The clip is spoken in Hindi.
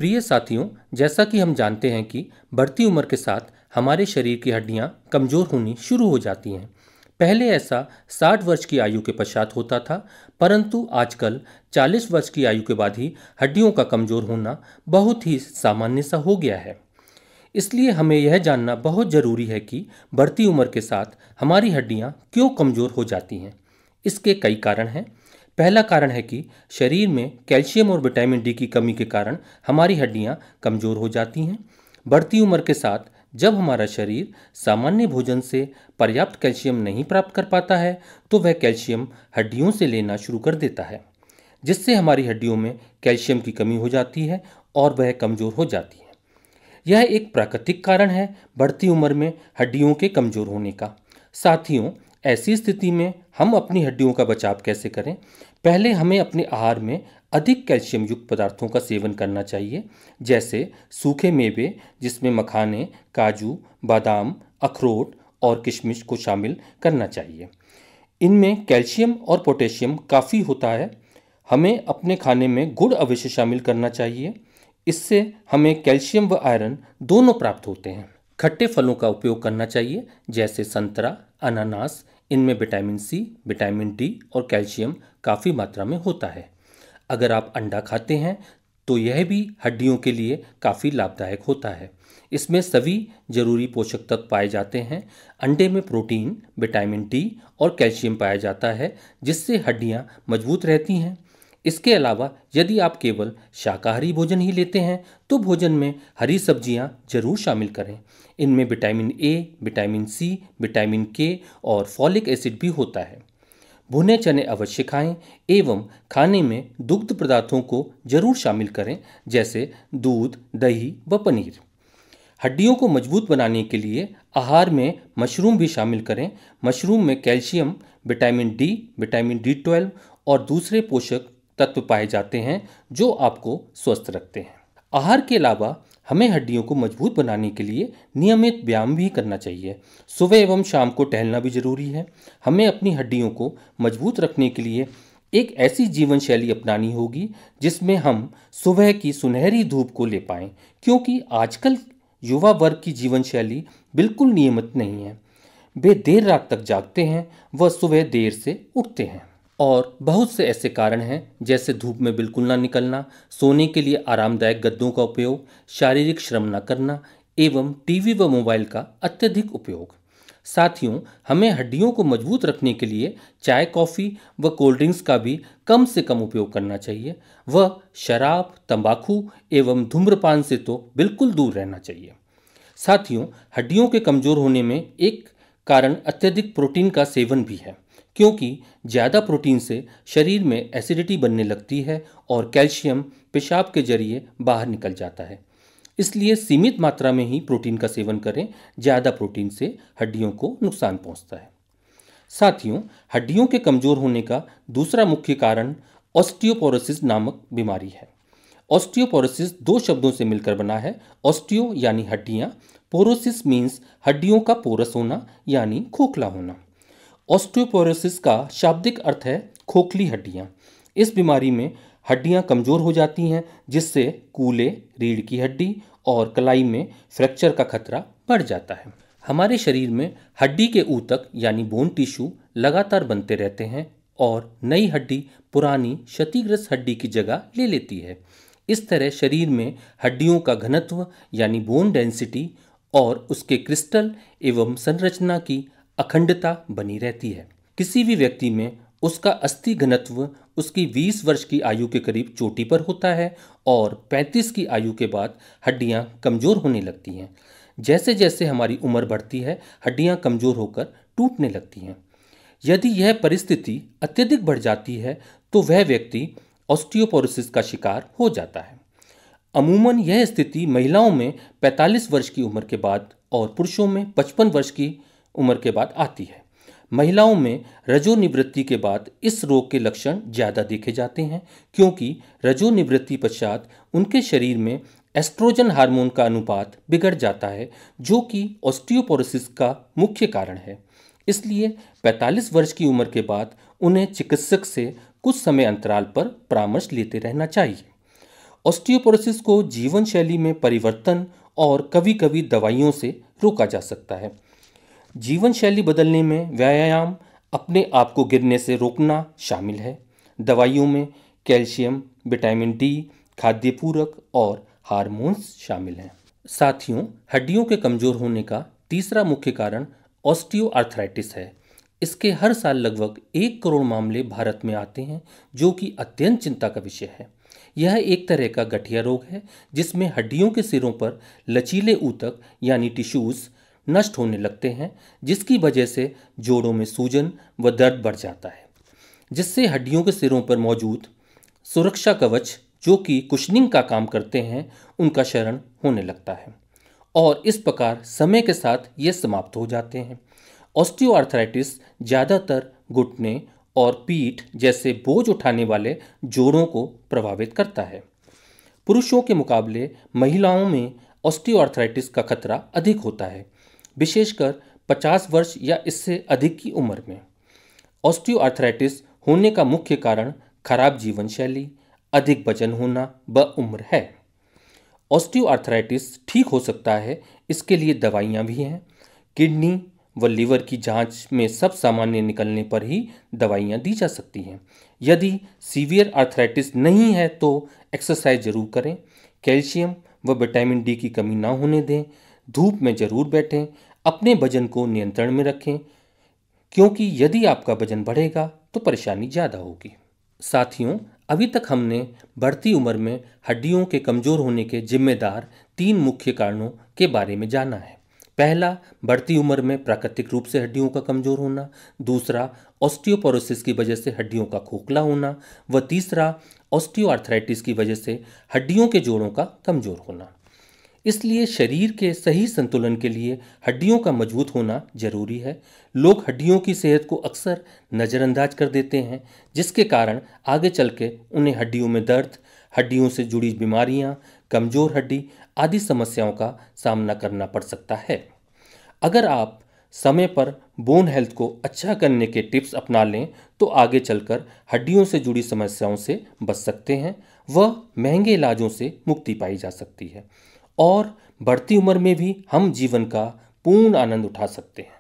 प्रिय साथियों, जैसा कि हम जानते हैं कि बढ़ती उम्र के साथ हमारे शरीर की हड्डियां कमज़ोर होनी शुरू हो जाती हैं। पहले ऐसा 60 वर्ष की आयु के पश्चात होता था, परंतु आजकल 40 वर्ष की आयु के बाद ही हड्डियों का कमज़ोर होना बहुत ही सामान्य सा हो गया है। इसलिए हमें यह जानना बहुत ज़रूरी है कि बढ़ती उम्र के साथ हमारी हड्डियां क्यों कमज़ोर हो जाती हैं। इसके कई कारण हैं। पहला कारण है कि शरीर में कैल्शियम और विटामिन डी की कमी के कारण हमारी हड्डियां कमज़ोर हो जाती हैं। बढ़ती उम्र के साथ जब हमारा शरीर सामान्य भोजन से पर्याप्त कैल्शियम नहीं प्राप्त कर पाता है, तो वह कैल्शियम हड्डियों से लेना शुरू कर देता है, जिससे हमारी हड्डियों में कैल्शियम की कमी हो जाती है और वह कमज़ोर हो जाती है। यह एक प्राकृतिक कारण है बढ़ती उम्र में हड्डियों के कमज़ोर होने का। साथियों, ऐसी स्थिति में हम अपनी हड्डियों का बचाव कैसे करें? पहले हमें अपने आहार में अधिक कैल्शियम युक्त पदार्थों का सेवन करना चाहिए, जैसे सूखे मेवे जिसमें मखाने, काजू, बादाम, अखरोट और किशमिश को शामिल करना चाहिए। इनमें कैल्शियम और पोटेशियम काफ़ी होता है। हमें अपने खाने में गुड़ अवश्य शामिल करना चाहिए। इससे हमें कैल्शियम व आयरन दोनों प्राप्त होते हैं। खट्टे फलों का उपयोग करना चाहिए, जैसे संतरा, अनानास। इनमें विटामिन सी, विटामिन डी और कैल्शियम काफ़ी मात्रा में होता है। अगर आप अंडा खाते हैं तो यह भी हड्डियों के लिए काफ़ी लाभदायक होता है। इसमें सभी जरूरी पोषक तत्व पाए जाते हैं। अंडे में प्रोटीन, विटामिन डी और कैल्शियम पाया जाता है, जिससे हड्डियां मजबूत रहती हैं। इसके अलावा यदि आप केवल शाकाहारी भोजन ही लेते हैं तो भोजन में हरी सब्जियां जरूर शामिल करें। इनमें vitamin A, vitamin C, vitamin K और फॉलिक एसिड भी होता है। भुने चने अवश्य खाएं एवं खाने में दुग्ध पदार्थों को जरूर शामिल करें, जैसे दूध, दही व पनीर। हड्डियों को मजबूत बनाने के लिए आहार में मशरूम भी शामिल करें। मशरूम में calcium, vitamin D, vitamin D12 और दूसरे पोषक तत्व पाए जाते हैं जो आपको स्वस्थ रखते हैं। आहार के अलावा हमें हड्डियों को मजबूत बनाने के लिए नियमित व्यायाम भी करना चाहिए। सुबह एवं शाम को टहलना भी जरूरी है। हमें अपनी हड्डियों को मजबूत रखने के लिए एक ऐसी जीवन शैली अपनानी होगी जिसमें हम सुबह की सुनहरी धूप को ले पाएं, क्योंकि आजकल युवा वर्ग की जीवन शैली बिल्कुल नियमित नहीं है। वे देर रात तक जागते हैं व सुबह देर से उठते हैं। और बहुत से ऐसे कारण हैं, जैसे धूप में बिल्कुल ना निकलना, सोने के लिए आरामदायक गद्दों का उपयोग, शारीरिक श्रम न करना एवं टीवी व मोबाइल का अत्यधिक उपयोग। साथियों, हमें हड्डियों को मजबूत रखने के लिए चाय, कॉफ़ी व कोल्ड ड्रिंक्स का भी कम से कम उपयोग करना चाहिए। वह शराब, तंबाकू एवं धूम्रपान से तो बिल्कुल दूर रहना चाहिए। साथियों, हड्डियों के कमज़ोर होने में एक कारण अत्यधिक प्रोटीन का सेवन भी है, क्योंकि ज़्यादा प्रोटीन से शरीर में एसिडिटी बनने लगती है और कैल्शियम पेशाब के जरिए बाहर निकल जाता है। इसलिए सीमित मात्रा में ही प्रोटीन का सेवन करें। ज़्यादा प्रोटीन से हड्डियों को नुकसान पहुंचता है। साथियों, हड्डियों के कमज़ोर होने का दूसरा मुख्य कारण ऑस्टियोपोरोसिस नामक बीमारी है। ऑस्टियोपोरोसिस दो शब्दों से मिलकर बना है। ऑस्टियो यानी हड्डियाँ, पोरोसिस मीन्स हड्डियों का पोरस होना यानी खोखला होना। ऑस्टियोपोरोसिस का शाब्दिक अर्थ है खोखली हड्डियाँ। इस बीमारी में हड्डियाँ कमज़ोर हो जाती हैं, जिससे कूल्हे, रीढ़ की हड्डी और कलाई में फ्रैक्चर का खतरा बढ़ जाता है। हमारे शरीर में हड्डी के ऊतक यानी बोन टिश्यू लगातार बनते रहते हैं और नई हड्डी पुरानी क्षतिग्रस्त हड्डी की जगह ले लेती है। इस तरह शरीर में हड्डियों का घनत्व यानी बोन डेंसिटी और उसके क्रिस्टल एवं संरचना की अखंडता बनी रहती है। किसी भी व्यक्ति में उसका अस्थि घनत्व उसकी 20 वर्ष की आयु के करीब चोटी पर होता है और 35 की आयु के बाद हड्डियां कमज़ोर होने लगती हैं। जैसे जैसे हमारी उम्र बढ़ती है, हड्डियां कमज़ोर होकर टूटने लगती हैं। यदि यह परिस्थिति अत्यधिक बढ़ जाती है तो वह व्यक्ति ऑस्टियोपोरोसिस का शिकार हो जाता है। अमूमन यह स्थिति महिलाओं में 45 वर्ष की उम्र के बाद और पुरुषों में 55 वर्ष की उम्र के बाद आती है। महिलाओं में रजोनिवृत्ति के बाद इस रोग के लक्षण ज़्यादा देखे जाते हैं, क्योंकि रजोनिवृत्ति पश्चात उनके शरीर में एस्ट्रोजन हार्मोन का अनुपात बिगड़ जाता है, जो कि ऑस्टियोपोरोसिस का मुख्य कारण है। इसलिए 45 वर्ष की उम्र के बाद उन्हें चिकित्सक से कुछ समय अंतराल पर परामर्श लेते रहना चाहिए। ऑस्टियोपोरोसिस को जीवन शैली में परिवर्तन और कभी कभी दवाइयों से रोका जा सकता है। जीवन शैली बदलने में व्यायाम, अपने आप को गिरने से रोकना शामिल है। दवाइयों में कैल्शियम, विटामिन डी, खाद्य पूरक और हार्मोन्स शामिल हैं। साथियों, हड्डियों के कमजोर होने का तीसरा मुख्य कारण ऑस्टियोआर्थराइटिस है। इसके हर साल लगभग 1 करोड़ मामले भारत में आते हैं, जो कि अत्यंत चिंता का विषय है। यह एक तरह का गठिया रोग है जिसमें हड्डियों के सिरों पर लचीले ऊतक यानी टिश्यूज नष्ट होने लगते हैं, जिसकी वजह से जोड़ों में सूजन व दर्द बढ़ जाता है, जिससे हड्डियों के सिरों पर मौजूद सुरक्षा कवच, जो कि कुशनिंग का काम करते हैं, उनका क्षरण होने लगता है और इस प्रकार समय के साथ ये समाप्त हो जाते हैं। ऑस्टियोआर्थराइटिस ज़्यादातर घुटने और पीठ जैसे बोझ उठाने वाले जोड़ों को प्रभावित करता है। पुरुषों के मुकाबले महिलाओं में ऑस्टियोआर्थराइटिस का खतरा अधिक होता है, विशेषकर 50 वर्ष या इससे अधिक की उम्र में। ऑस्टियोआर्थराइटिस होने का मुख्य कारण खराब जीवन शैली, अधिक वजन होना व उम्र है। ऑस्टियोआर्थराइटिस ठीक हो सकता है, इसके लिए दवाइयाँ भी हैं। किडनी व लीवर की जांच में सब सामान्य निकलने पर ही दवाइयाँ दी जा सकती हैं। यदि सीवियर आर्थराइटिस नहीं है तो एक्सरसाइज जरूर करें, कैल्शियम व विटामिन डी की कमी ना होने दें, धूप में जरूर बैठें, अपने वजन को नियंत्रण में रखें, क्योंकि यदि आपका वजन बढ़ेगा तो परेशानी ज़्यादा होगी। साथियों, अभी तक हमने बढ़ती उम्र में हड्डियों के कमज़ोर होने के जिम्मेदार 3 मुख्य कारणों के बारे में जाना है। पहला, बढ़ती उम्र में प्राकृतिक रूप से हड्डियों का कमज़ोर होना। दूसरा, ऑस्टियोपोरोसिस की वजह से हड्डियों का खोखला होना। व तीसरा, ऑस्टियोआर्थराइटिस की वजह से हड्डियों के जोड़ों का कमज़ोर होना। इसलिए शरीर के सही संतुलन के लिए हड्डियों का मजबूत होना जरूरी है। लोग हड्डियों की सेहत को अक्सर नज़रअंदाज कर देते हैं, जिसके कारण आगे चल के उन्हें हड्डियों में दर्द, हड्डियों से जुड़ी बीमारियां, कमज़ोर हड्डी आदि समस्याओं का सामना करना पड़ सकता है। अगर आप समय पर बोन हेल्थ को अच्छा करने के टिप्स अपना लें तो आगे चलकर हड्डियों से जुड़ी समस्याओं से बच सकते हैं व महंगे इलाजों से मुक्ति पाई जा सकती है और बढ़ती उम्र में भी हम जीवन का पूर्ण आनंद उठा सकते हैं।